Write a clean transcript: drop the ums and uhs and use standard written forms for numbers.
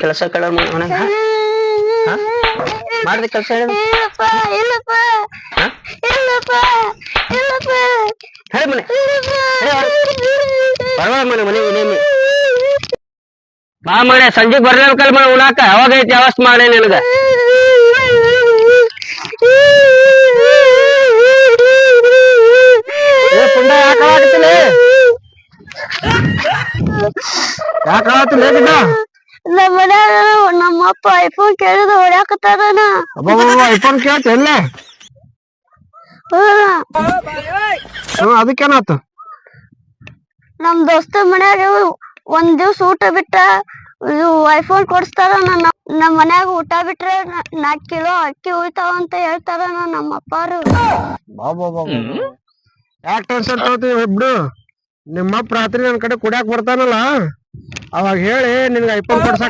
ಕೆಲಸ ಕಳ ಮಾಡ್ದ ಕೆಲಸ ಹೇಳಿ ಮನೆ ಬರವ ಮನೆ ಮನೆ ಬಾ ಮನೆ ಸಂಜೆಗ್ ಬರ್ಲೇಬೇಕಲ್ ಮನೆ ಉಣಾಕ ಯಾವಾಗ ಐತಿ ಅವಸ್ ಮಾಡಿ ನಿನಗ ಪುಂಡ ಯಾಕಾಗತ್ತಿಲ್ಲ ಯಾಕಾಗತ್ತಿಲ್ಲ ಗಿಡ್ಡ ನಮ್ಮ ಮನ್ಯಾಗ ನಮ್ಮಪ್ಪ ಐಫೋನ್ ಕೇಳಿದ ಹೊಡ್ಯಾಕತ್ತಾರನ ಐಫೋನ್ ಕೇಳ್ತ ಎಲ್ಲ ಅದಕ್ಕೇನಾತು ನಮ್ ದೋಸ್ತ ಮನ್ಯಾಗ ಒಂದ್ ದಿವ್ಸ ಊಟ ಬಿಟ್ಟ ಐಫೋನ್ ಕೊಡ್ಸ್ತಾರ ನಮ್ ಮನ್ಯಾಗ ಊಟ ಬಿಟ್ರೆ 4 ಕಿಲೋ ಅಕ್ಕಿ ಉಳಿತಾವ ಅಂತ ಹೇಳ್ತಾರ ನಮ್ಮ ಅಪ್ಪಾರು ಯಾಕೆ ಟೆನ್ಷನ್ ತಗೋತೀವಿ ಬಿಡು ನಿಮ್ಮಪ್ಪ ರಾತ್ರಿ ನನ್ ಕಡೆ ಕುಡ್ಯಾಕ್ ಬರ್ತಾನಲ್ಲ ಅವಾಗ ಹೇಳಿ ನಿನ್ಗೆ ಐಫೋನ್ ಕೊಡ್ಸಕ್